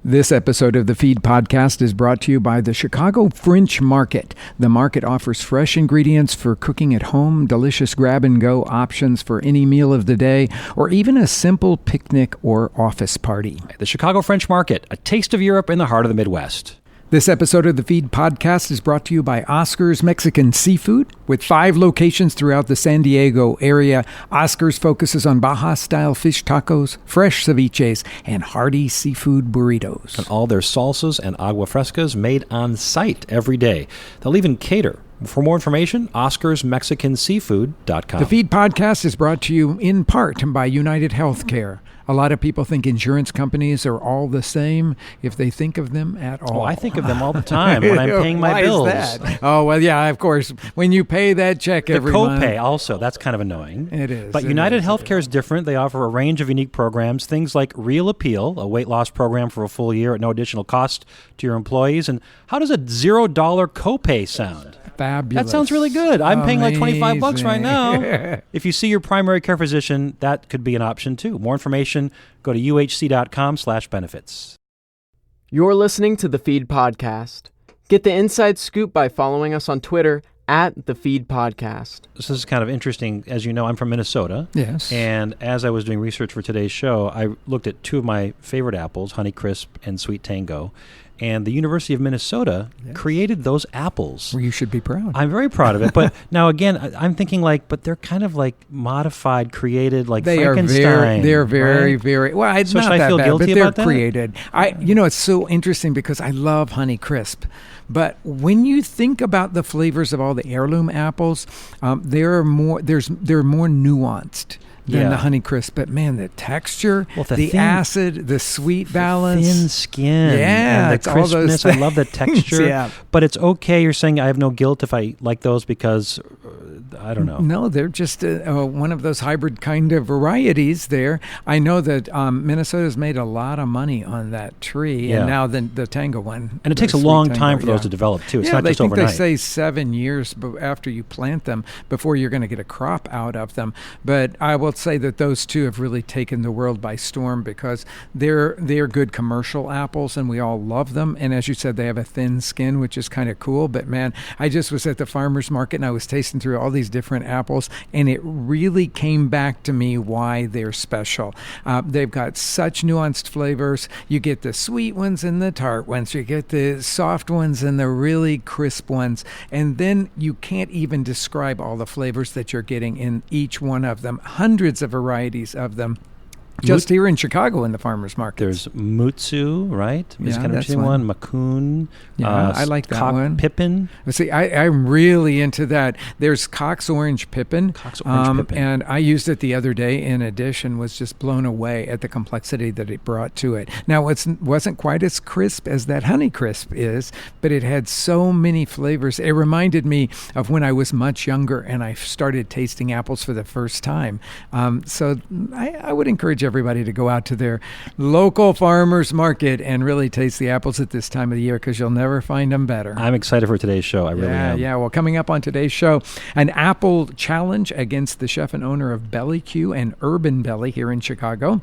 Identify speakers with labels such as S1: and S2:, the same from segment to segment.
S1: This episode of the Feed Podcast is brought to you by the Chicago French Market. The market offers fresh ingredients for cooking at home, delicious grab-and-go options for any meal of the day, or even a simple picnic or office party.
S2: The Chicago French Market, a taste of Europe in the heart of the Midwest.
S1: This episode of the Feed Podcast is brought to you by Oscar's Mexican Seafood. With 5 locations throughout the San Diego area, Oscar's focuses on Baja-style fish tacos, fresh ceviches, and hearty seafood burritos.
S2: And all their salsas and agua frescas made on site every day. They'll even cater. For more information, oscarsmexicanseafood.com.
S1: The Feed Podcast is brought to you in part by United Healthcare. A lot of people think insurance companies are all the same, if they think of them at all.
S2: Oh, I think of them all the time when I'm paying my bills.
S1: Why is that? Oh, well, yeah, of course. When you pay that check every month.
S2: The copay also, that's kind of annoying.
S1: It is.
S2: But United Healthcare is different. They offer a range of unique programs, things like Real Appeal, a weight loss program for a full year at no additional cost to your employees. And how does a $0 copay sound?
S1: Fabulous.
S2: That sounds really good. I'm paying like $25 right now. If you see your primary care physician, that could be an option too. More information, go to uhc.com/benefits.
S3: You're listening to The Feed Podcast. Get the inside scoop by following us on Twitter at The Feed Podcast.
S2: This is kind of interesting. As you know, I'm from Minnesota.
S1: Yes.
S2: And as I was doing research for today's show, I looked at 2 of my favorite apples, Honeycrisp and Sweet Tango. And the University of Minnesota created those apples.
S1: Well, you should be proud.
S2: I'm very proud of it. But now, again, I'm thinking but they're kind of like modified, created like Frankenstein.
S1: They're very,
S2: right?
S1: very, well, it's
S2: so
S1: not
S2: should
S1: that
S2: I feel
S1: bad,
S2: guilty
S1: but they're
S2: about that?
S1: created. It's so interesting because I love Honeycrisp. But when you think about the flavors of all the heirloom apples, they're more nuanced than the Honeycrisp. But man, the texture, the acid, the sweet balance.
S2: Thin skin.
S1: Yeah.
S2: And the crispness. I love the texture.
S1: Yeah.
S2: But it's okay. You're saying I have no guilt if I like those because, I don't know.
S1: No, they're just one of those hybrid kind of varieties there. I know that Minnesota's made a lot of money on that tree.
S2: Yeah.
S1: And now the Tango one.
S2: And it takes a long time for those to develop too. It's not just overnight.
S1: They say 7 years after you plant them before you're going to get a crop out of them. But I will say that those 2 have really taken the world by storm because they're good commercial apples and we all love them. And as you said, they have a thin skin, which is kind of cool. But man, I just was at the farmer's market and I was tasting through all these different apples and it really came back to me why they're special. They've got such nuanced flavors. You get the sweet ones and the tart ones. You get the soft ones and the really crisp ones. And then you can't even describe all the flavors that you're getting in each one of them. Hundreds of varieties of them. Just here in Chicago in the farmers market.
S2: There's Mutsu, right?
S1: Yeah,
S2: kind of
S1: that's
S2: one. Makun.
S1: Yeah, I like that
S2: Cox
S1: one.
S2: Pippin.
S1: See, I'm really into that. There's Cox Orange Pippin.
S2: Cox Orange Pippin.
S1: And I used it the other day in addition, was just blown away at the complexity that it brought to it. Now, it wasn't quite as crisp as that Honeycrisp is, but it had so many flavors. It reminded me of when I was much younger and I started tasting apples for the first time. So I would encourage everybody to go out to their local farmers market and really taste the apples at this time of the year because you'll never find them better.
S2: I'm excited for today's show. I really am.
S1: Yeah. Well, coming up on today's show, an apple challenge against the chef and owner of Belly Q and Urban Belly here in Chicago,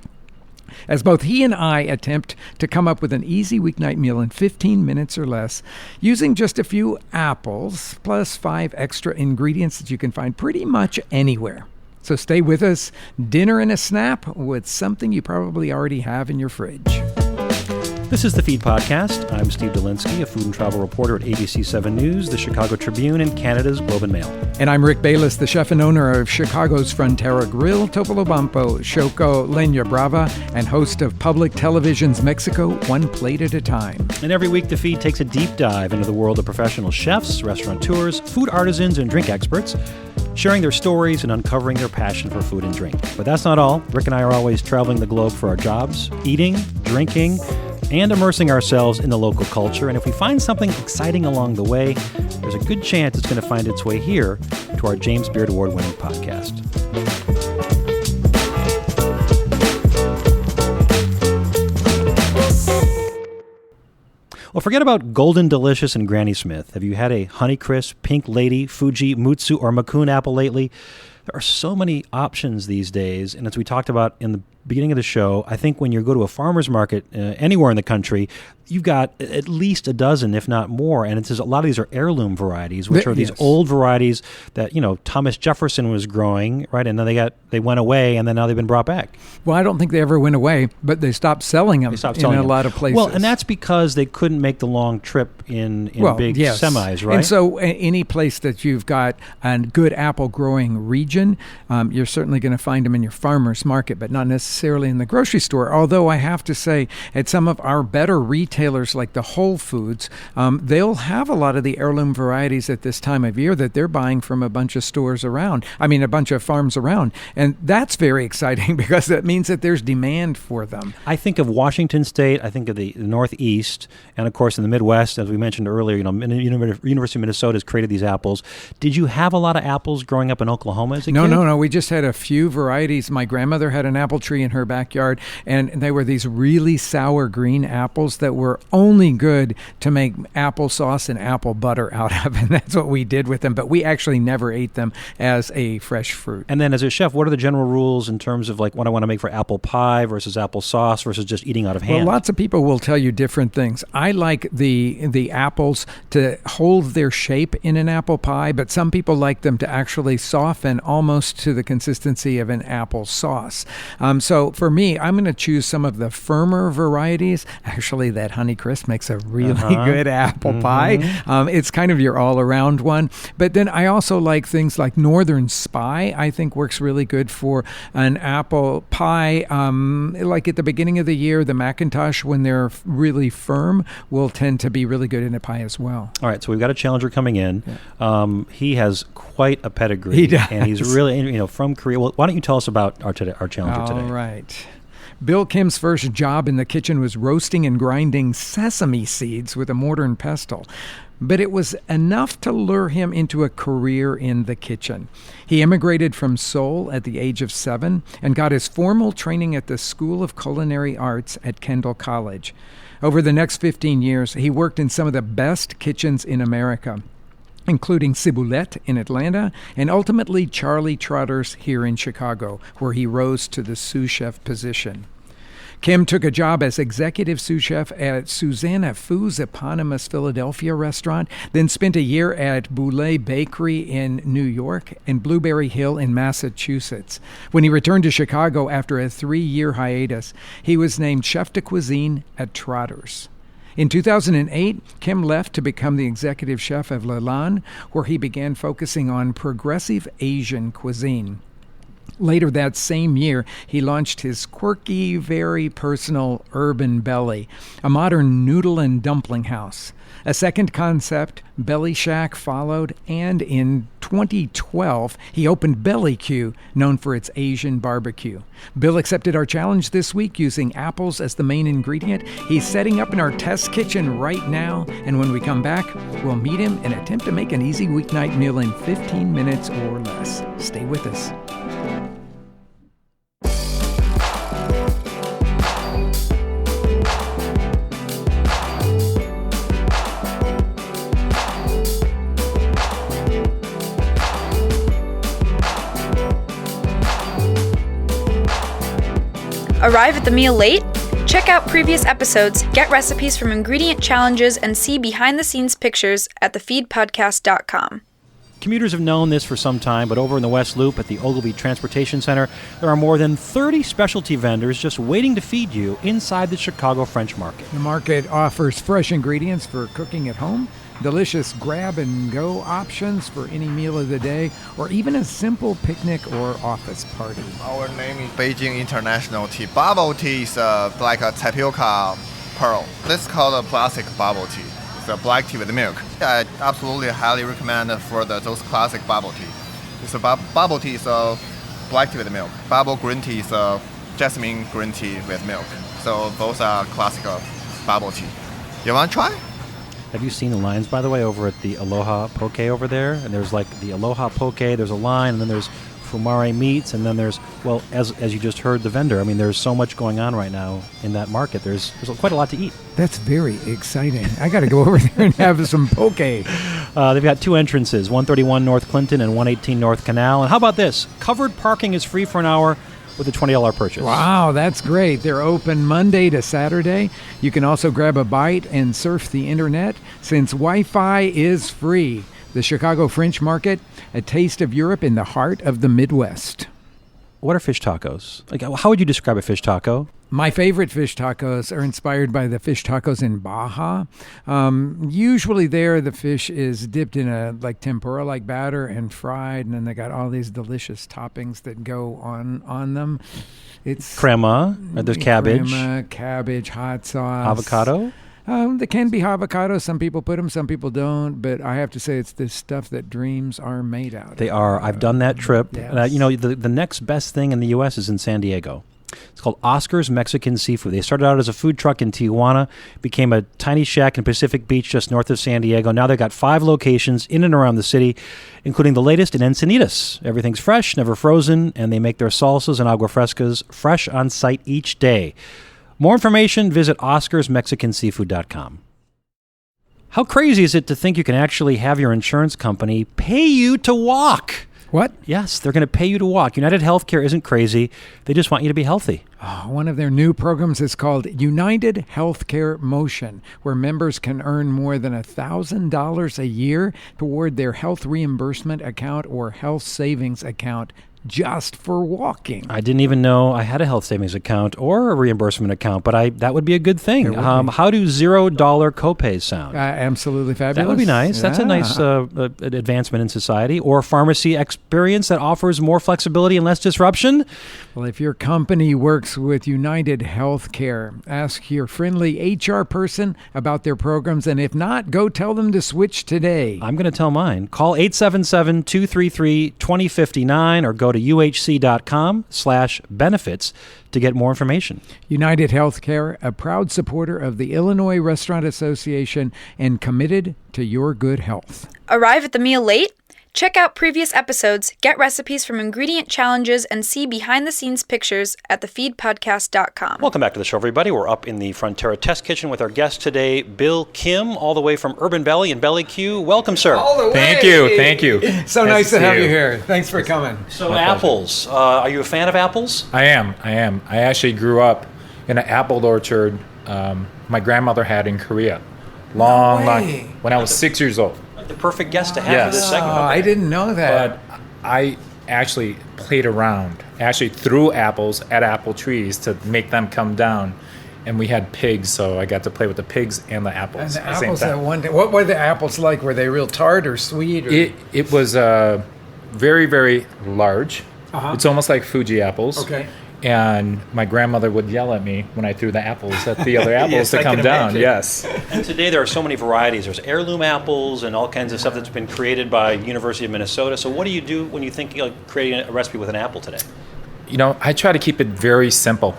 S1: as both he and I attempt to come up with an easy weeknight meal in 15 minutes or less using just a few apples plus 5 extra ingredients that you can find pretty much anywhere. So stay with us. Dinner and a snap with something you probably already have in your fridge.
S2: This is the Feed Podcast. I'm Steve Dolinsky, a food and travel reporter at ABC 7 News, the Chicago Tribune, and Canada's Globe and Mail.
S1: And I'm Rick Bayless, the chef and owner of Chicago's Frontera Grill, Topolobampo, Choco, Leña Brava, and host of Public Television's Mexico, One Plate at a Time.
S2: And every week, the Feed takes a deep dive into the world of professional chefs, restaurateurs, food artisans, and drink experts, sharing their stories and uncovering their passion for food and drink. But that's not all. Rick and I are always traveling the globe for our jobs, eating, drinking, and immersing ourselves in the local culture. And if we find something exciting along the way, there's a good chance it's going to find its way here to our James Beard Award-winning podcast. Well, forget about Golden Delicious and Granny Smith. Have you had a Honeycrisp, Pink Lady, Fuji, Mutsu, or Makun apple lately? There are so many options these days, and as we talked about in the beginning of the show, I think when you go to a farmer's market anywhere in the country, you've got at least a dozen, if not more, and it's a lot of these are heirloom varieties, which are these old varieties that Thomas Jefferson was growing, right? And then they went away, and then now they've been brought back.
S1: Well, I don't think they ever went away, but they stopped selling them in a lot of places.
S2: Well, and that's because they couldn't make the long trip in big semis, right?
S1: And so any place that you've got a good apple growing region, you're certainly going to find them in your farmer's market, but not necessarily in the grocery store. Although I have to say, at some of our better retailers like the Whole Foods, they'll have a lot of the heirloom varieties at this time of year that they're buying from a bunch of stores around. I mean, a bunch of farms around. And that's very exciting because that means that there's demand for them.
S2: I think of Washington State, I think of the Northeast, and of course in the Midwest, as we mentioned earlier, University of Minnesota has created these apples. Did you have a lot of apples growing up in Oklahoma as a kid?
S1: No. We just had a few varieties. My grandmother had an apple tree in her backyard, and they were these really sour green apples that were only good to make applesauce and apple butter out of, and that's what we did with them. But we actually never ate them as a fresh fruit.
S2: And then as a chef, what are the general rules in terms of like what I want to make for apple pie versus applesauce versus just eating out of hand?
S1: Well, lots of people will tell you different things. I like the apples to hold their shape in an apple pie, but some people like them to actually soften almost to the consistency of an apple sauce. So for me, I'm going to choose some of the firmer varieties. Actually, that Honeycrisp makes a really good apple pie. It's kind of your all-around one. But then I also like things like Northern Spy, I think works really good for an apple pie. Like at the beginning of the year, the Macintosh, when they're really firm, will tend to be really good in a pie as well.
S2: All right, so we've got a challenger coming in. Yeah. He has quite a pedigree.
S1: He does.
S2: And he's really, from Korea. Well, why don't you tell us about our challenger today?
S1: All right. Bill Kim's first job in the kitchen was roasting and grinding sesame seeds with a mortar and pestle. But it was enough to lure him into a career in the kitchen. He immigrated from Seoul at the age of 7 and got his formal training at the School of Culinary Arts at Kendall College. Over the next 15 years, he worked in some of the best kitchens in America, including Ciboulette in Atlanta, and ultimately Charlie Trotter's here in Chicago, where he rose to the sous chef position. Kim took a job as executive sous chef at Susanna Fu's eponymous Philadelphia restaurant, then spent a year at Boulay Bakery in New York and Blueberry Hill in Massachusetts. When he returned to Chicago after a 3-year hiatus, he was named chef de cuisine at Trotter's. In 2008, Kim left to become the executive chef of Le Lan, where he began focusing on progressive Asian cuisine. Later that same year, he launched his quirky, very personal Urban Belly, a modern noodle and dumpling house. A second concept, Belly Shack, followed, and in 2012, he opened Belly Q, known for its Asian barbecue. Bill accepted our challenge this week using apples as the main ingredient. He's setting up in our test kitchen right now, and when we come back, we'll meet him and attempt to make an easy weeknight meal in 15 minutes or less. Stay with us.
S4: Arrive at the meal late? Check out previous episodes, get recipes from ingredient challenges, and see behind-the-scenes pictures at thefeedpodcast.com.
S2: Commuters have known this for some time, but over in the West Loop at the Ogilvy Transportation Center, there are more than 30 specialty vendors just waiting to feed you inside the Chicago French Market.
S1: The market offers fresh ingredients for cooking at home, delicious grab-and-go options for any meal of the day, or even a simple picnic or office party.
S5: Our name is Beijing International Tea. Bubble tea is like a tapioca pearl. This is called a classic bubble tea. It's a black tea with milk. I absolutely highly recommend for those classic bubble tea. It's a bubble tea is black tea with milk. Bubble green tea is jasmine green tea with milk. So those are classic bubble tea. You want to try?
S2: Have you seen the lines, by the way, over at the Aloha Poke over there? And there's like the Aloha Poke, there's a line, and then there's Fumare Meats, and then there's, well, as you just heard the vendor, I mean, there's so much going on right now in that market. There's quite a lot to eat.
S1: That's very exciting. I got to go over there and have some poke.
S2: They've got 2 entrances, 131 North Clinton and 118 North Canal. And how about this? Covered parking is free for an hour, with a $20 purchase.
S1: Wow, that's great. They're open Monday to Saturday. You can also grab a bite and surf the internet since Wi-Fi is free. The Chicago French Market, a taste of Europe in the heart of the Midwest.
S2: What are fish tacos? Like, how would you describe a fish taco?
S1: My favorite fish tacos are inspired by the fish tacos in Baja. Usually there, the fish is dipped in a tempura-like batter and fried, and then they got all these delicious toppings that go on them. It's
S2: Crema, there's cabbage.
S1: Crema, cabbage, hot sauce.
S2: Avocado?
S1: There can be avocado. Some people put them, some people don't. But I have to say, it's this stuff that dreams are made out of.
S2: They are. I've done that trip.
S1: Yes.
S2: The next best thing in the U.S. is in San Diego. It's called Oscar's Mexican Seafood. They started out as a food truck in Tijuana, became a tiny shack in Pacific Beach just north of San Diego. Now they've got 5 locations in and around the city, including the latest in Encinitas. Everything's fresh, never frozen, and they make their salsas and agua frescas fresh on site each day. More information, visit oscarsmexicanseafood.com. How crazy is it to think you can actually have your insurance company pay you to walk?
S1: What?
S2: Yes, they're going to pay you to walk. United Healthcare isn't crazy. They just want you to be healthy.
S1: One of their new programs is called United Healthcare Motion, where members can earn more than $1,000 a year toward their health reimbursement account or health savings account just for walking.
S2: I didn't even know I had a health savings account or a reimbursement account, but that would be a good thing. How do $0 copays sound?
S1: Absolutely fabulous.
S2: That would be nice. That's a nice advancement in society. Or pharmacy experience that offers more flexibility and less disruption.
S1: Well, if your company works with United Healthcare, ask your friendly HR person about their programs, and if not, go tell them to switch today.
S2: I'm going to tell mine. Call 877-233-2059 or go to uhc.com/benefits to get more information.
S1: United Healthcare, a proud supporter of the Illinois Restaurant Association and committed to your good health.
S4: Arrive at the meal late? Check out previous episodes, get recipes from ingredient challenges, and see behind-the-scenes pictures at thefeedpodcast.com.
S2: Welcome back to the show, everybody. We're up in the Frontera Test Kitchen with our guest today, Bill Kim, all the way from Urban Belly in Belly Q. Welcome, sir.
S1: All the way.
S6: Thank you.
S1: So nice to have you here. Thanks for coming.
S2: So apples. Are you a fan of apples?
S6: I am. I actually grew up in an apple orchard my grandmother had in Korea. Long, when I was 6 years old.
S2: The perfect guest to have for this segment. Okay.
S1: I didn't know that.
S6: But I actually played around, actually threw apples at apple trees to make them come down. And we had pigs, so I got to play with the pigs and the apples.
S1: And the apples at one day. What were the apples like? Were they real tart or sweet? Or?
S6: It was very, very large. Uh-huh. It's almost like Fuji apples.
S1: Okay.
S6: And my grandmother would yell at me when I threw the apples at the other apples to come down. Yes.
S2: And today there are so many varieties. There's heirloom apples and all kinds of stuff that's been created by University of Minnesota. So what do you do when you think of creating a recipe with an apple today?
S6: I try to keep it very simple.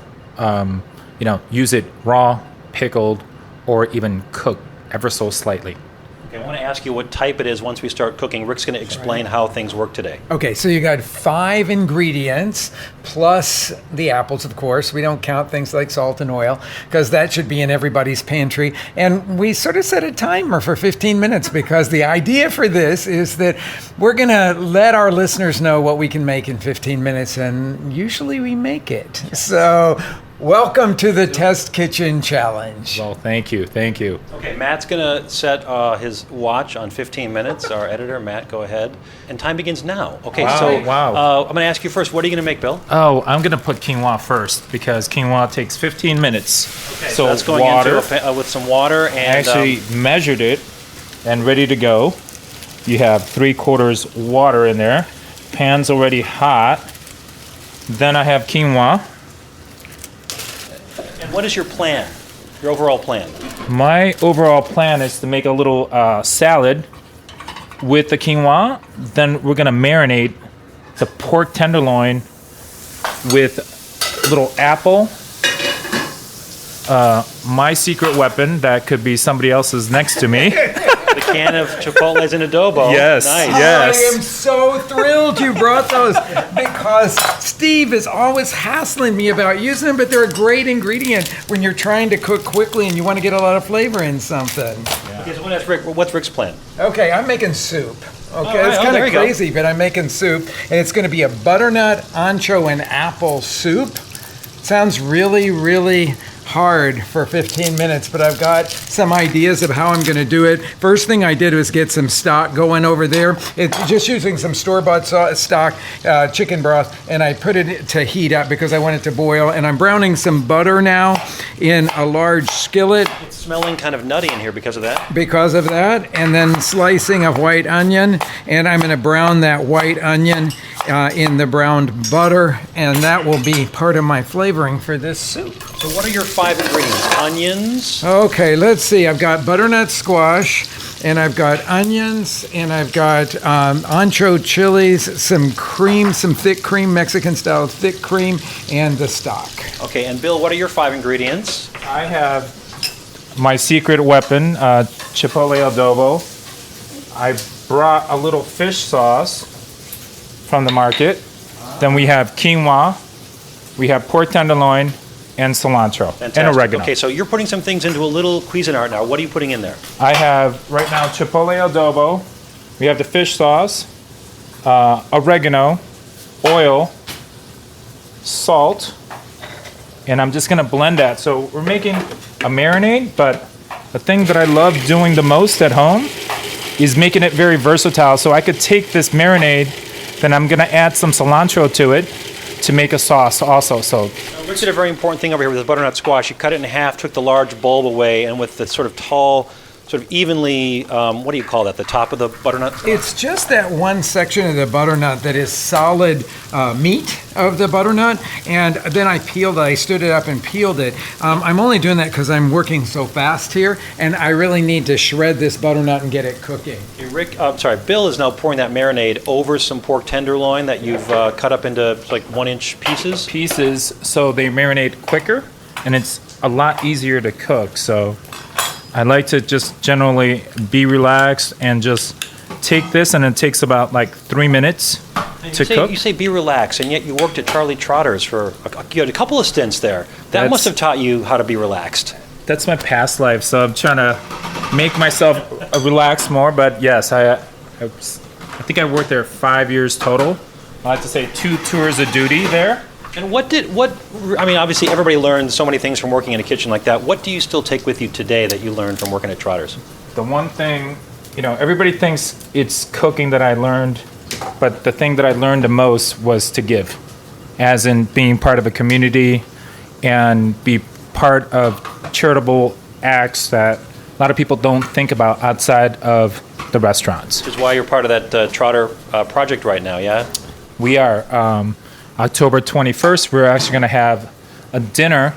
S6: Use it raw, pickled, or even cooked ever so slightly.
S2: Okay, I want to ask you what type it is once we start cooking. Rick's going to explain how things work today.
S1: Okay, so you got 5 ingredients plus the apples, of course. We don't count things like salt and oil because that should be in everybody's pantry. And we sort of set a timer for 15 minutes because the idea for this is that we're going to let our listeners know what we can make in 15 minutes, and usually we make it. So welcome to the Test Kitchen Challenge.
S6: Well, thank you.
S2: Okay, Matt's going to set his watch on 15 minutes. Our editor, Matt, go ahead. And time begins now. Okay, I'm going to ask you first, what are you going to make, Bill?
S6: Oh, I'm going to put quinoa first because quinoa takes 15 minutes.
S2: Okay, so that's going into with some water. And
S6: I actually measured it and ready to go. You have 3/4 water in there. Pan's already hot. Then I have quinoa.
S2: And what is your plan? Your overall plan?
S6: My overall plan is to make a little salad with the quinoa. Then we're going to marinate the pork tenderloin with a little apple. My secret weapon, that could be somebody else's next to me.
S2: The can of Chipotle's in adobo.
S6: Yes,
S2: nice.
S6: yes.
S1: I am so thrilled you brought those because Steve is always hassling me about using them, but they're a great ingredient when you're trying to cook quickly and you want to get a lot of flavor in something.
S2: Okay, so what's Rick's plan?
S1: Okay, I'm making soup. Okay, it's kind of crazy, but I'm making soup, and it's going to be a butternut, ancho, and apple soup. Sounds really, really hard for 15 minutes, but I've got some ideas of how I'm going to do it. First thing I did was get some stock going over there. It's just using some store-bought stock, chicken broth, and I put it to heat up because I want it to boil. And I'm browning some butter now in a large skillet.
S2: It's smelling kind of nutty in here because of that.
S1: Because of that, and then slicing a white onion, and I'm going to brown that white onion in the browned butter, and that will be part of my flavoring for this soup.
S2: So what are your 5 ingredients? Onions?
S1: Okay, let's see. I've got butternut squash, and I've got onions, and I've got ancho chilies, some cream, some thick cream, Mexican-style thick cream, and the stock.
S2: Okay, and Bill, what are your 5 ingredients?
S6: I have my secret weapon, chipotle adobo. I brought a little fish sauce from the market. Then we have quinoa, we have pork tenderloin, and cilantro,
S2: Fantastic.
S6: and oregano.
S2: Okay, so you're putting some things into a little Cuisinart now. What are you putting in there?
S6: I have right now chipotle adobo. We have the fish sauce, oregano, oil, salt, and I'm just gonna blend that. So we're making a marinade, but the thing that I love doing the most at home is making it very versatile. So I could take this marinade, then I'm gonna add some cilantro to it to make a sauce also. So
S2: Rich did a very important thing over here with the butternut squash. You cut it in half, took the large bulb away, and with the sort of tall, sort of evenly, what do you call that, the top of the butternut?
S1: It's just that one section of the butternut that is solid meat of the butternut, and then I peeled it. I stood it up and peeled it. I'm only doing that because I'm working so fast here, and I really need to shred this butternut and get it cooking.
S2: Hey, Bill is now pouring that marinade over some pork tenderloin that you've cut up into like 1-inch pieces.
S6: So they marinate quicker, and it's a lot easier to cook. So I like to just generally be relaxed and just take this, and it takes about like 3 minutes to cook.
S2: You say be relaxed, and yet you worked at Charlie Trotter's for you had a couple of stints there. That must have taught you how to be relaxed.
S6: That's my past life, so I'm trying to make myself relax more. But yes, I think I worked there 5 years total. I like to say 2 tours of duty there.
S2: And obviously everybody learns so many things from working in a kitchen like that. What do you still take with you today that you learned from working at Trotter's?
S6: The one thing, everybody thinks it's cooking that I learned, but the thing that I learned the most was to give, as in being part of a community and be part of charitable acts that a lot of people don't think about outside of the restaurants.
S2: Which is why you're part of that Trotter project right now, yeah?
S6: We are. October 21st, we're actually going to have a dinner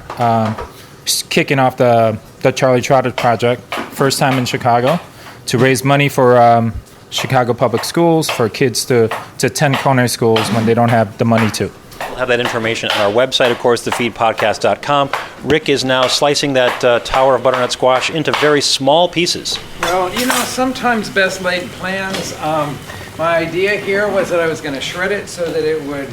S6: kicking off the Charlie Trotter project, first time in Chicago, to raise money for Chicago public schools, for kids to attend culinary schools when they don't have the money to.
S2: We'll have that information on our website, of course, thefeedpodcast.com. Rick is now slicing that tower of butternut squash into very small pieces.
S1: Well, sometimes best laid plans. My idea here was that I was going to shred it so that it would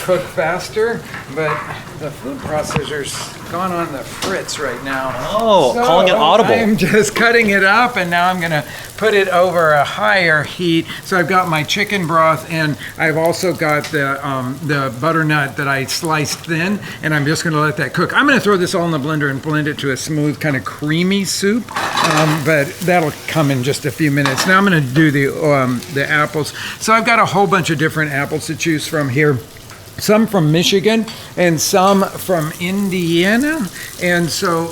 S1: cook faster, but the food processor's gone on the fritz right now.
S2: Oh, so calling it audible.
S1: I'm just cutting it up, and now I'm going to put it over a higher heat. So I've got my chicken broth, and I've also got the butternut that I sliced thin, and I'm just going to let that cook. I'm going to throw this all in the blender and blend it to a smooth, kind of creamy soup, but that'll come in just a few minutes. Now I'm going to do the apples. So I've got a whole bunch of different apples to choose from here. Some from Michigan and some from Indiana. And so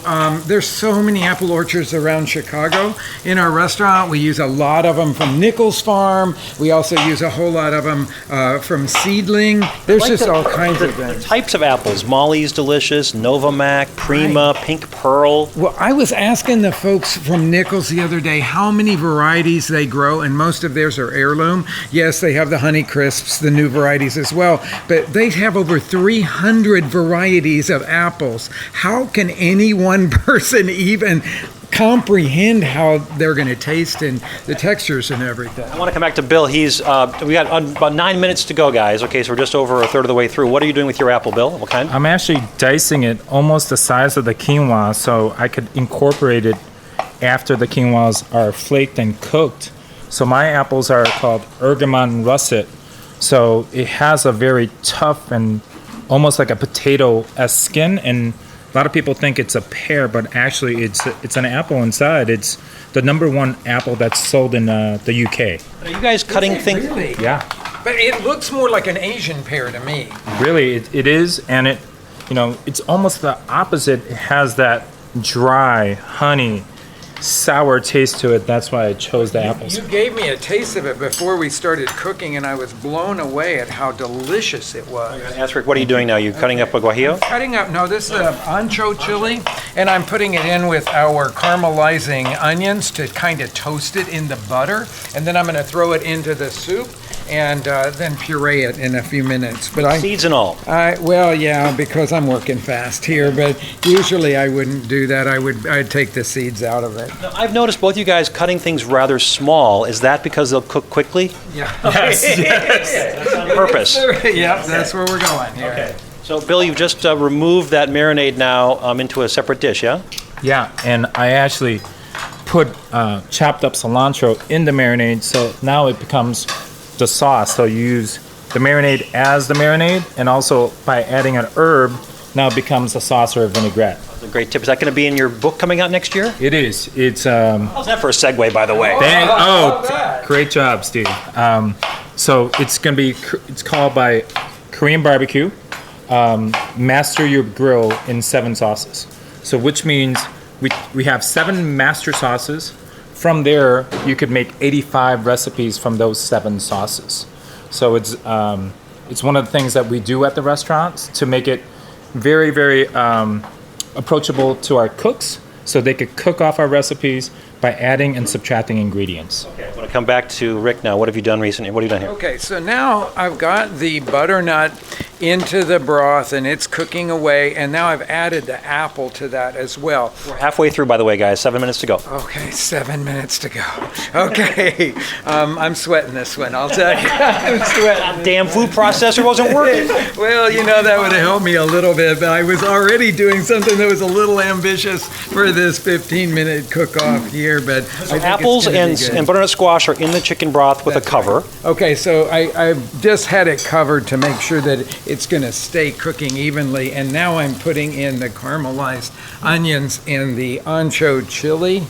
S1: there's so many apple orchards around Chicago. In our restaurant, we use a lot of them from Nichols Farm. We also use a whole lot of them from Seedling. There's just all kinds of things.
S2: The types of apples. Molly's delicious, Novamac, Prima, right. Pink Pearl.
S1: Well, I was asking the folks from Nichols the other day how many varieties they grow, and most of theirs are heirloom. Yes, they have the Honey Crisps, the new varieties as well, but they have over 300 varieties of apples. How can any one person even comprehend how they're going to taste and the textures and everything?
S2: I want to come back to Bill. We got about 9 minutes to go, guys. Okay, so we're just over a third of the way through. What are you doing with your apple, Bill? What kind?
S6: I'm actually dicing it almost the size of the quinoa, so I could incorporate it after the quinoas are flaked and cooked. So my apples are called Ergamon russet. So it has a very tough and almost like a potato-esque skin, and a lot of people think it's a pear, but actually it's an apple inside. It's the #1 apple that's sold in the UK.
S2: Are you guys cutting things?
S1: Really?
S6: Yeah,
S1: But it looks more like an Asian pear to me.
S6: really, it is, and it's almost the opposite. It has that dry, honey, sour taste to it. That's why I chose the apples.
S1: You gave me a taste of it before we started cooking, and I was blown away at how delicious it was.
S2: Ask Rick, what are you doing now? You cutting up a guajillo?
S1: Cutting up, no, this is ancho chili, and I'm putting it in with our caramelizing onions to kind of toast it in the butter, and then I'm going to throw it into the soup and then puree it in a few minutes. But
S2: Seeds and all.
S1: well, yeah, because I'm working fast here, but usually I wouldn't do that. I'd take the seeds out of it.
S2: Now, I've noticed both you guys cutting things rather small. Is that because they'll cook quickly?
S1: Yeah.
S2: That's on purpose.
S1: Yep, that's where we're going here.
S2: Okay. So, Bill, you've just removed that marinade now into a separate dish, yeah?
S6: Yeah, and I actually put chopped up cilantro in the marinade, so now it becomes the sauce. So you use the marinade as the marinade, and also by adding an herb, now it becomes a sauce or a vinaigrette.
S2: That's a great tip. Is that going to be in your book coming out next year?
S6: It is. It's
S2: How's that for a segue, by the way?
S6: great job, Steve. So it's gonna be. It's called by Korean barbecue. Master your grill in 7 sauces. So which means we have 7 master sauces. From there, you could make 85 recipes from those 7 sauces. So it's one of the things that we do at the restaurants to make it very, very approachable to our cooks, so they could cook off our recipes by adding and subtracting ingredients.
S2: Okay, I want to come back to Rick now. What have you done recently? What have you done here?
S1: Okay, so now I've got the butternut into the broth and it's cooking away, and now I've added the apple to that as well.
S2: We're halfway through, by the way, guys. 7 minutes to go.
S1: Okay, 7 minutes to go. Okay, I'm sweating this one, I'll tell you. I'm sweating.
S2: Damn food processor wasn't working.
S1: Well, that would have helped me a little bit, but I was already doing something that was a little ambitious for this 15-minute cook-off here, but I think
S2: Apples
S1: it's gonna be good.
S2: and butternut squash are in the chicken broth with a cover.
S1: Okay, so I've just had it covered to make sure that it's going to stay cooking evenly, and now I'm putting in the caramelized onions and the ancho chili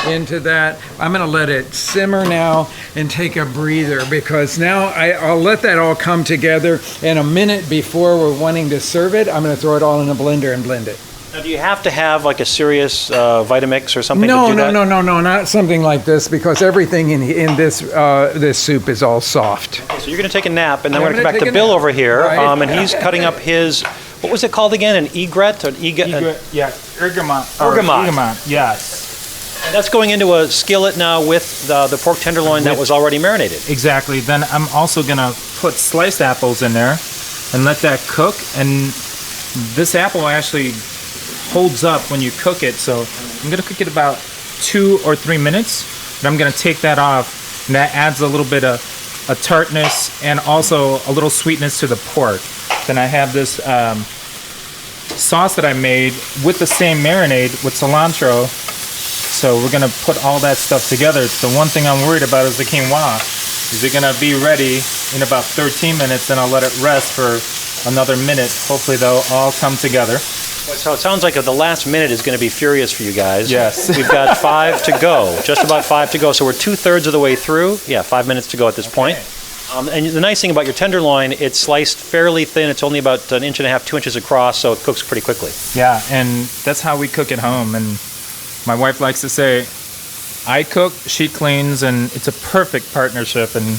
S1: into that. I'm going to let it simmer now and take a breather, because now I'll let that all come together, and a minute before we're wanting to serve it, I'm going to throw it all in a blender and blend it.
S2: Now, do you have to have like a serious Vitamix or something
S1: No,
S2: to do that?
S1: no, not something like this, because everything in this this soup is all soft.
S2: Okay, so you're going to take a nap, and then
S1: I'm
S2: we're going to
S1: gonna
S2: come back to
S1: take a
S2: Bill
S1: nap.
S2: over here,
S1: Right.
S2: and he's cutting up his, what was it called again? An egret? Or
S6: Yeah, ergamot.
S2: Ergamot.
S6: Yes.
S2: And that's going into a skillet now with the pork tenderloin that was already marinated.
S6: Exactly. Then I'm also gonna put sliced apples in there and let that cook. And this apple actually holds up when you cook it, so I'm gonna cook it about 2 or 3 minutes. And I'm gonna take that off, and that adds a little bit of a tartness and also a little sweetness to the pork. Then I have this sauce that I made with the same marinade with cilantro. So we're gonna put all that stuff together. The one thing I'm worried about is the quinoa. Is it gonna be ready in about 13 minutes? Then I'll let it rest for another minute. Hopefully they'll all come together.
S2: So it sounds like the last minute is going to be furious for you guys.
S6: Yes.
S2: We've got 5 to go, just about 5 to go. So we're 2/3 of the way through. Yeah, 5 minutes to go at this point. And the nice thing about your tenderloin, it's sliced fairly thin. It's only about 1.5 inches, 2 inches across, so it cooks pretty quickly.
S6: Yeah, and that's how we cook at home. And my wife likes to say, I cook, she cleans, and it's a perfect partnership. And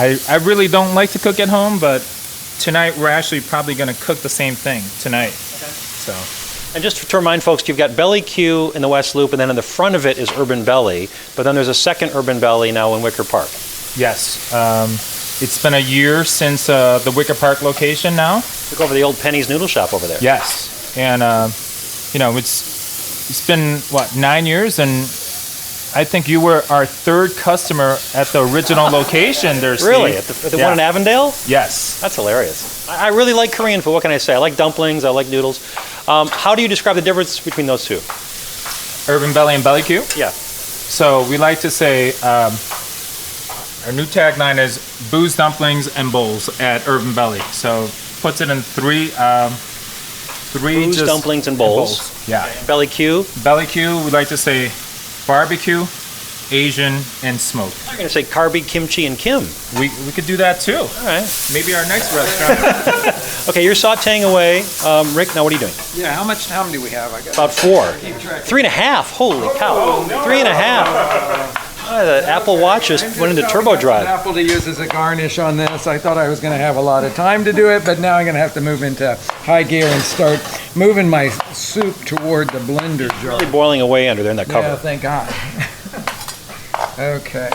S6: I really don't like to cook at home, but tonight we're actually probably going to cook the same thing tonight. So.
S2: And just to remind folks, you've got Belly Q in the West Loop, and then in the front of it is Urban Belly. But then there's a second Urban Belly now in Wicker Park.
S6: Yes. It's been a year since the Wicker Park location now.
S2: Took over the old Penny's Noodle Shop over there.
S6: Yes. And, it's been, 9 years? And I think you were our 3rd customer at the original location there, Steve.
S2: Really? At the one in Avondale?
S6: Yes.
S2: That's hilarious. I really like Korean food. What can I say? I like dumplings. I like noodles. How do you describe the difference between those two?
S6: Urban Belly and Belly Q?
S2: Yeah.
S6: So we like to say Our new tagline is booze, dumplings, and bowls at Urban Belly. So puts it in three
S2: Booze,
S6: just
S2: dumplings, and bowls.
S6: Yeah.
S2: Belly Q.
S6: Belly Q, we like to say barbecue, Asian, and smoked.
S2: I'm going to say carby, kimchi, and kim.
S6: We could do that too.
S2: All right.
S6: Maybe our next restaurant.
S2: Okay, you're sauteing away. Rick, now what are you doing?
S1: Yeah, how much time do we have? I got
S2: About 4. 3.5. Holy cow. 3.5. The Apple Watch just went into turbo
S1: An
S2: drive.
S1: apple to use as a garnish on this. I thought I was going to have a lot of time to do it, but now I'm going to have to move into high gear and start moving my soup toward the blender jar.
S2: Really boiling away under there in that cover.
S1: Yeah, thank God. Okay.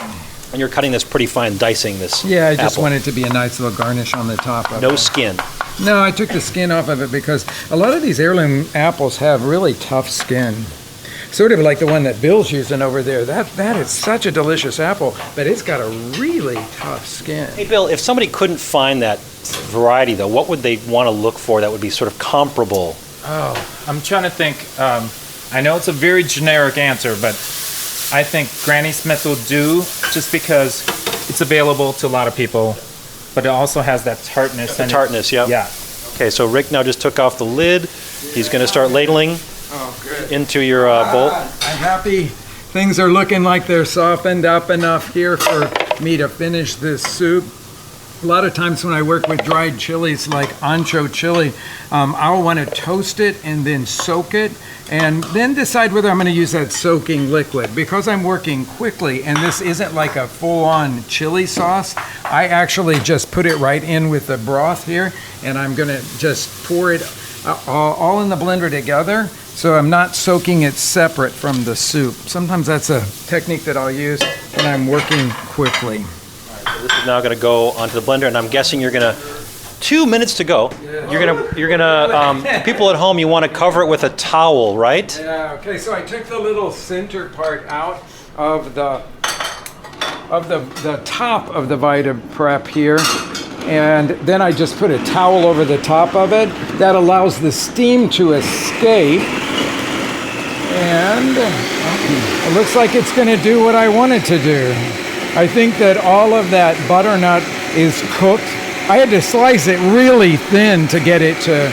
S2: And you're cutting this pretty fine, dicing this
S1: Yeah, I just
S2: apple.
S1: want it to be a nice little garnish on the top of it.
S2: No skin.
S1: No, I took the skin off of it because a lot of these heirloom apples have really tough skin. Sort of like the one that Bill's using over there. That is such a delicious apple, but it's got a really tough skin.
S2: Hey, Bill, if somebody couldn't find that variety, though, what would they want to look for that would be sort of comparable?
S6: Oh, I'm trying to think. I know it's a very generic answer, but I think Granny Smith will do just because it's available to a lot of people, but it also has that tartness.
S2: The tartness, yeah.
S6: Yeah.
S2: Okay, so Rick now just took off the lid. He's going to start ladling into your bowl.
S1: I'm happy things are looking like they're softened up enough here for me to finish this soup. A lot of times when I work with dried chilies like ancho chili, I'll want to toast it and then soak it and then decide whether I'm going to use that soaking liquid. Because I'm working quickly and this isn't like a full-on chili sauce, I actually just put it right in with the broth here and I'm going to just pour it all in the blender together. So I'm not soaking it separate from the soup. Sometimes that's a technique that I'll use when I'm working quickly.
S2: So this is now going to go onto the blender, and I'm guessing you're going to 2 minutes to go. You're gonna people at home, you want to cover it with a towel, right?
S1: Yeah. Okay. So I took the little center part out of the top of the Vita Prep here. And then I just put a towel over the top of it. That allows the steam to escape. And it looks like it's going to do what I want it to do. I think that all of that butternut is cooked. I had to slice it really thin to get it to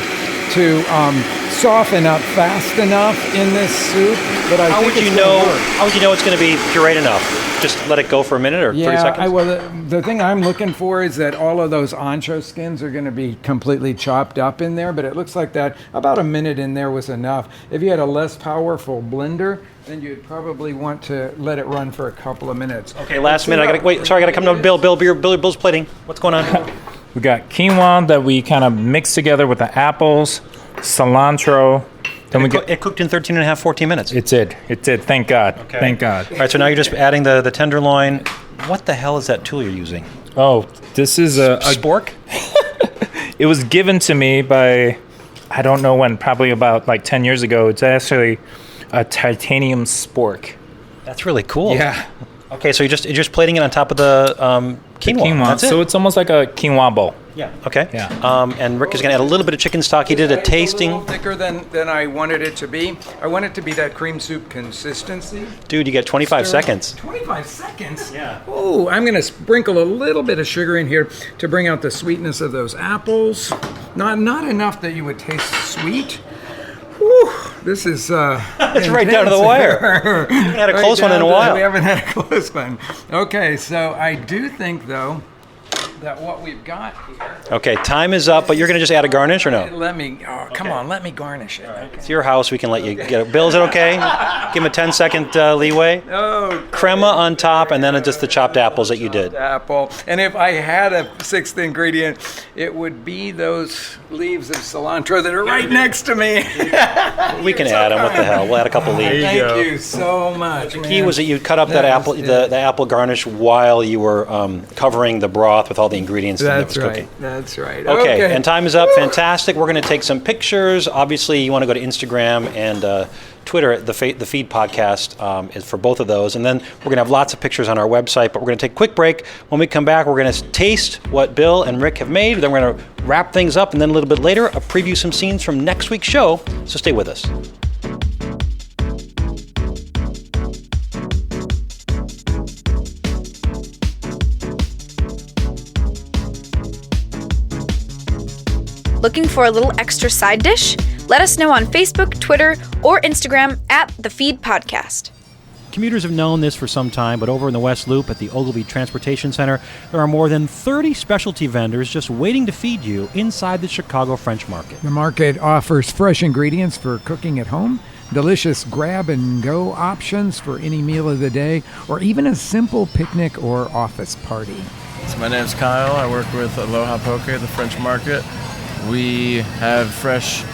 S1: soften up fast enough in this soup. But I
S2: How
S1: think
S2: would you know it's going to be pureed enough? Just let it go for a minute or 30 seconds?
S1: The thing I'm looking for is that all of those ancho skins are going to be completely chopped up in there, but it looks like that about a minute in there was enough. If you had a less powerful blender, then you'd probably want to let it run for a couple of minutes.
S2: Okay, last minute. I gotta come to Bill. Bill's plating. What's going on?
S6: We got quinoa that we kind of mixed together with the apples, cilantro. Then
S2: It cooked in 13 and a half, 14 minutes.
S6: It did. Thank God.
S2: Okay.
S6: Thank God.
S2: All right, so now you're just adding the tenderloin. What the hell is that tool you're using?
S6: Oh, this is a
S2: spork?
S6: It was given to me by, I don't know when, probably about like 10 years ago. It's actually a titanium spork.
S2: That's really cool.
S6: Yeah.
S2: Okay, so you're just plating it on top of the quinoa. That's it.
S6: So it's almost like a quinoa bowl.
S2: Yeah. Okay.
S6: Yeah.
S2: And Rick is going to add a little bit of chicken stock. He did a
S1: It's
S2: tasting.
S1: a little thicker than I wanted it to be. I want it to be that cream soup consistency.
S2: Dude, you get 25 seconds.
S1: 25 seconds?
S2: Yeah.
S1: Oh, I'm going to sprinkle a little bit of sugar in here to bring out the sweetness of those apples. Not enough that you would taste sweet. Whew, this is
S2: That's right down to the wire. We haven't had a close one in a while.
S1: We haven't had a close one. Okay, so I do think, though, that what we've got here...
S2: Okay, time is up, but you're going to just add a garnish or no?
S1: Let me garnish it. Okay.
S2: It's your house. We can let you get it. Bill, is it okay? Give him a 10-second leeway.
S1: Oh,
S2: Crema on top, and then just the chopped apples that you did.
S1: apple. And if I had a sixth ingredient, it would be those leaves of cilantro that are right next to me.
S2: We can add them. What the hell? We'll add a couple leaves.
S1: Thank you so much.
S2: The key was that you cut up that apple, the apple garnish while you were covering the broth with all the ingredients that was cooking.
S1: That's right.
S2: Okay, and time is up. Fantastic. We're going to take some pictures. Obviously, you want to go to Instagram and Twitter. The Feed podcast is for both of those. And then we're going to have lots of pictures on our website, but we're going to take a quick break. When we come back, we're going to taste what Bill and Rick have made. Then we're going to wrap things up, and then a little bit later, preview some scenes from next week's show. So stay with us.
S4: Looking for a little extra side dish? Let us know on Facebook, Twitter, or Instagram at The Feed Podcast.
S2: Commuters have known this for some time, but over in the West Loop at the Ogilvy Transportation Center, there are more than 30 specialty vendors just waiting to feed you inside the Chicago French Market.
S1: The market offers fresh ingredients for cooking at home, delicious grab-and-go options for any meal of the day, or even a simple picnic or office party.
S7: So my name's Kyle. I work with Aloha Poke at the French Market. We have fresh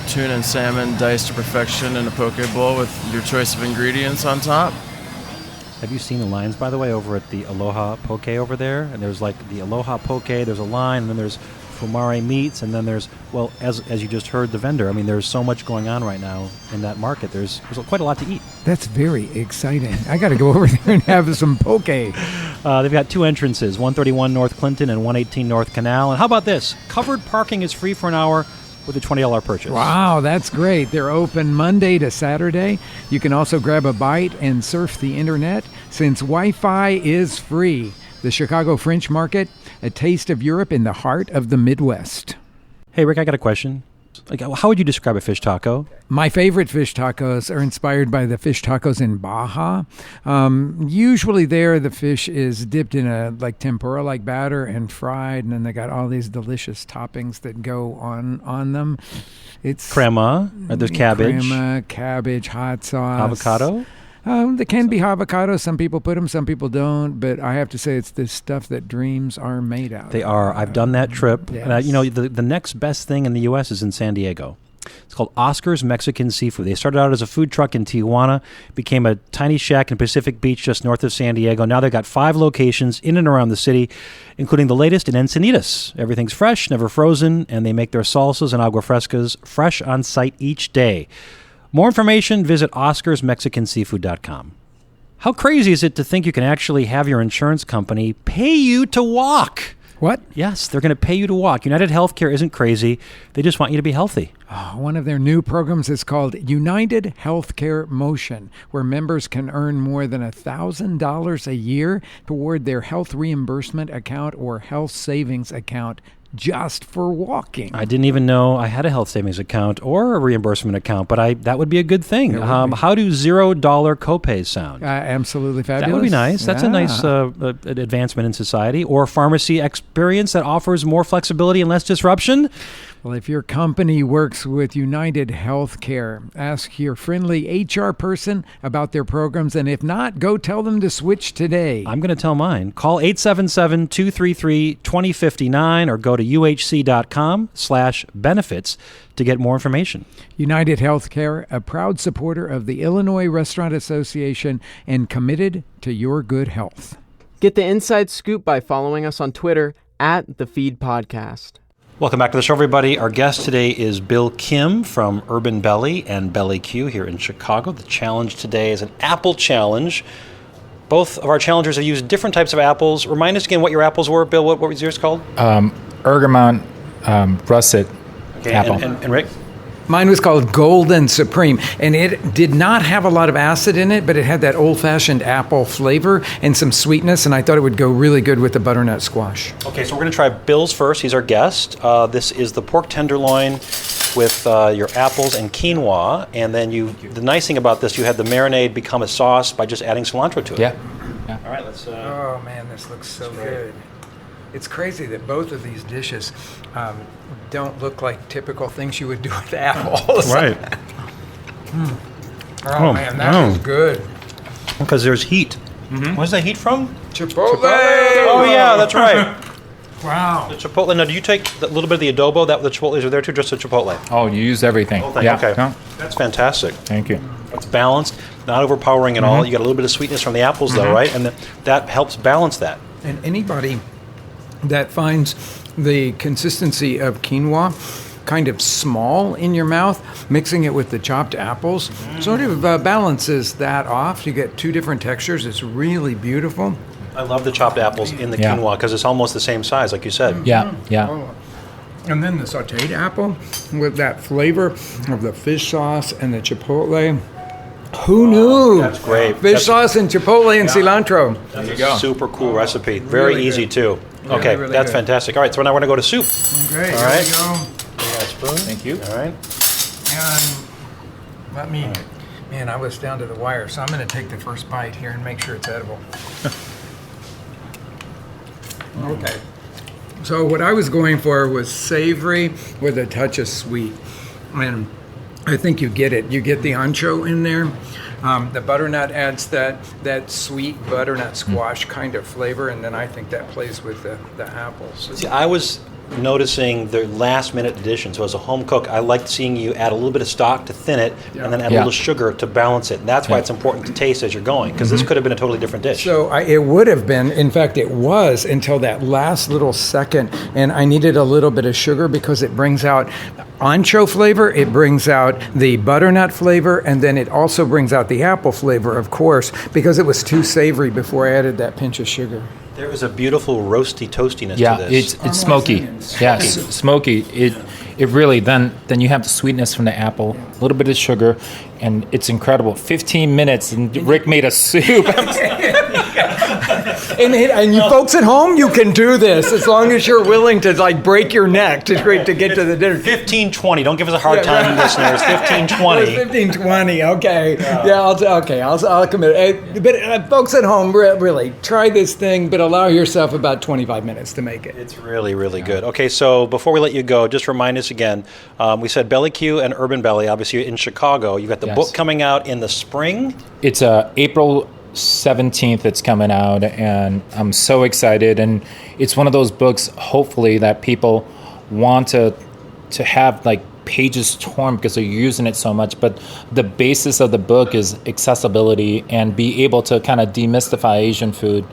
S7: tuna and salmon diced to perfection in a poke bowl with your choice of ingredients on top.
S2: Have you seen the lines, by the way, over at the Aloha Poke over there? And there's like the Aloha Poke, there's a line, and then there's Fumare Meats, and then there's, well, as you just heard the vendor, I mean, there's so much going on right now in that market. There's quite a lot to eat.
S1: That's very exciting. I got to go over there and have some poke.
S2: They've got two entrances, 131 North Clinton and 118 North Canal. And how about this? Covered parking is free for an hour with a $20 purchase.
S1: Wow, that's great. They're open Monday to Saturday. You can also grab a bite and surf the internet since Wi-Fi is free. The Chicago French Market, a taste of Europe in the heart of the Midwest.
S2: Hey, Rick, I got a question. Like, how would you describe a fish taco?
S1: My favorite fish tacos are inspired by the fish tacos in Baja. Usually there, the fish is dipped in a like tempura-like batter and fried, and then they got all these delicious toppings that go on them. It's
S2: Crema, there's cabbage.
S1: Crema, cabbage, hot sauce.
S2: Avocado?
S1: They can be avocado. Some people put them, some people don't. But I have to say, it's this stuff that dreams are made out of.
S2: They are. I've done that trip.
S1: Yes.
S2: And the next best thing in the U.S. is in San Diego. It's called Oscar's Mexican Seafood. They started out as a food truck in Tijuana, became a tiny shack in Pacific Beach just north of San Diego. Now they've got 5 locations in and around the city, including the latest in Encinitas. Everything's fresh, never frozen, and they make their salsas and agua frescas fresh on site each day. More information, visit oscarsmexicanseafood.com. How crazy is it to think you can actually have your insurance company pay you to walk?
S1: What?
S2: Yes, they're going to pay you to walk. United Healthcare isn't crazy. They just want you to be healthy.
S1: One of their new programs is called United Healthcare Motion, where members can earn more than $1,000 a year toward their health reimbursement account or health savings account just for walking.
S2: I didn't even know I had a health savings account or a reimbursement account, but that would be a good thing. How do $0 copays sound?
S1: Absolutely fabulous.
S2: That would be nice. That's a nice advancement in society. Or pharmacy experience that offers more flexibility and less disruption.
S1: Well, if your company works with United Healthcare, ask your friendly HR person about their programs, and if not, go tell them to switch today.
S2: I'm going to tell mine. Call 877-233-2059 or go to uhc.com/benefits to get more information.
S1: United Healthcare, a proud supporter of the Illinois Restaurant Association and committed to your good health.
S3: Get the inside scoop by following us on Twitter at The Feed Podcast.
S2: Welcome back to the show, everybody. Our guest today is Bill Kim from Urban Belly and Belly Q here in Chicago. The challenge today is an apple challenge. Both of our challengers have used different types of apples. Remind us again what your apples were, Bill. What was yours called?
S8: Ergamont russet apple.
S2: And Rick?
S1: Mine was called Golden Supreme, and it did not have a lot of acid in it, but it had that old-fashioned apple flavor and some sweetness, and I thought it would go really good with the butternut squash.
S2: Okay, so we're going to try Bill's first. He's our guest. This is the pork tenderloin with your apples and quinoa, and then the nice thing about this, you had the marinade become a sauce by just adding cilantro to it.
S8: Yeah.
S2: All right, let's...
S1: Oh, man, this looks so good. It's crazy that both of these dishes don't look like typical things you would do with apples.
S2: Right.
S1: Oh, man, that is good.
S2: Because there's heat. Mm-hmm. Where's that heat from?
S1: Chipotle!
S2: Oh, yeah, that's right.
S1: Wow.
S2: The chipotle. Now, do you take a little bit of the adobo? That the chipotles are there too, just the chipotle?
S8: Oh, you used everything.
S2: Yeah. Okay.
S8: No.
S2: That's fantastic.
S8: Thank you.
S2: It's balanced, not overpowering at all. You got a little bit of sweetness from the apples, though, right? And that helps balance that.
S1: And anybody that finds the consistency of quinoa kind of small in your mouth, mixing it with the chopped apples, sort of balances that off. You get two different textures. It's really beautiful.
S2: I love the chopped apples in the quinoa because it's almost the same size, like you said.
S8: Yeah.
S1: Oh. And then the sauteed apple with that flavor of the fish sauce and the chipotle. Who knew?
S2: That's great.
S1: Fish sauce and chipotle and cilantro.
S2: That's a super cool recipe. Very
S1: Really
S2: easy,
S1: good.
S2: too. Okay,
S1: really
S2: that's
S1: good.
S2: fantastic. All right, so now we're going to go to soup.
S1: Okay,
S2: All
S1: here
S2: right.
S1: we go.
S2: spoon.
S6: Thank you.
S2: All right.
S1: And man, I was down to the wire, so I'm going to take the first bite here and make sure it's edible. Okay. So what I was going for was savory with a touch of sweet. And I think you get it. You get the ancho in there. The butternut adds that sweet butternut squash kind of flavor, and then I think that plays with the apples.
S2: See, I was noticing the last-minute addition. So as a home cook, I liked seeing you add a little bit of stock to thin it, and then add a little sugar to balance it. And that's why it's important to taste as you're going, because this could have been a totally different dish.
S1: So it would have been, in fact, it was until that last little second, and I needed a little bit of sugar because it brings out ancho flavor, it brings out the butternut flavor, and then it also brings out the apple flavor, of course, because it was too savory before I added that pinch of sugar.
S2: There is a beautiful roasty toastiness
S6: Yeah,
S2: to this.
S6: it's smoky. Yes, smoky. It really, then you have the sweetness from the apple, a little bit of sugar, and it's incredible. 15 minutes, and Rick made a soup.
S1: And you folks at home, you can do this as long as you're willing to break your neck to get to the dinner.
S2: 15-20. Don't give us a hard time, listeners. 15-20.
S1: 15-20. Okay. I'll commit. But folks at home, really try this thing, but allow yourself about 25 minutes to make it.
S2: It's really, really good. Okay, so before we let you go, just remind us again. We said Belly Q and Urban Belly, obviously in Chicago. You've got the book coming out in the spring.
S6: It's April 17th it's coming out, and I'm so excited. And it's one of those books, hopefully, that people want to have pages torn because they're using it so much. But the basis of the book is accessibility and be able to kind of demystify Asian food.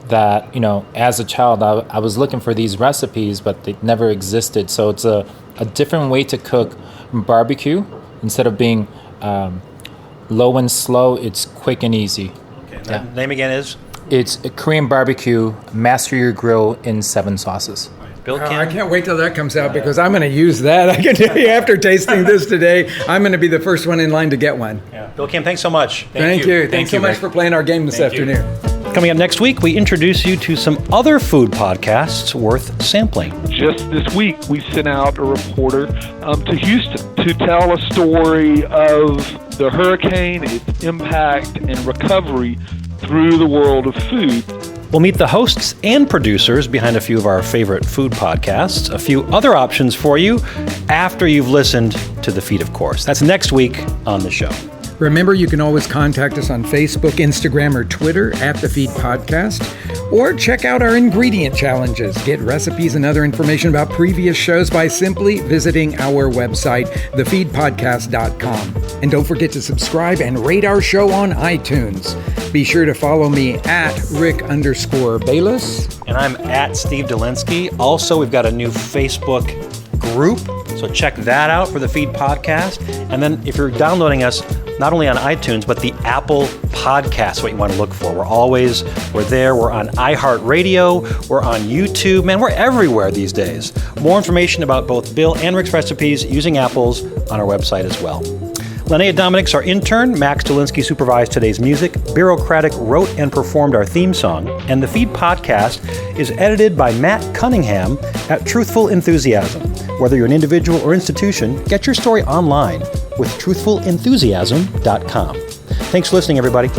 S6: That, as a child, I was looking for these recipes, but they never existed. So it's a different way to cook barbecue. Instead of being low and slow, it's quick and easy.
S2: Okay, name again is?
S6: It's a Korean barbecue, master your grill in 7 sauces.
S2: Bill Kim?
S1: I can't wait till that comes out because I'm going to use that. I can tell you after tasting this today, I'm going to be the first one in line to get one.
S2: Yeah. Bill Kim, thanks so much.
S1: Thank you. Thanks so much for playing our game this afternoon.
S2: Coming up next week, we introduce you to some other food podcasts worth sampling.
S9: Just this week, we sent out a reporter to Houston to tell a story of the hurricane, its impact, and recovery through the world of food.
S2: We'll meet the hosts and producers behind a few of our favorite food podcasts, a few other options for you after you've listened to The Feed, of course. That's next week on the show.
S1: Remember, you can always contact us on Facebook, Instagram, or Twitter at The Feed Podcast, or check out our ingredient challenges. Get recipes and other information about previous shows by simply visiting our website, thefeedpodcast.com. And don't forget to subscribe and rate our show on iTunes. Be sure to follow me at Rick_Bayless.
S2: And I'm at Steve Dolinsky. Also, we've got a new Facebook group, so check that out for The Feed Podcast. And then if you're downloading us, not only on iTunes, but the Apple Podcast, what you want to look for. We're there. We're on iHeartRadio. We're on YouTube. Man, we're everywhere these days. More information about both Bill and Rick's recipes using apples on our website as well. Linnea Dominic's our intern. Max Dolinsky supervised today's music. Bureaucratic wrote and performed our theme song. And The Feed Podcast is edited by Matt Cunningham at Truthful Enthusiasm. Whether you're an individual or institution, get your story online with truthfulenthusiasm.com. Thanks for listening, everybody.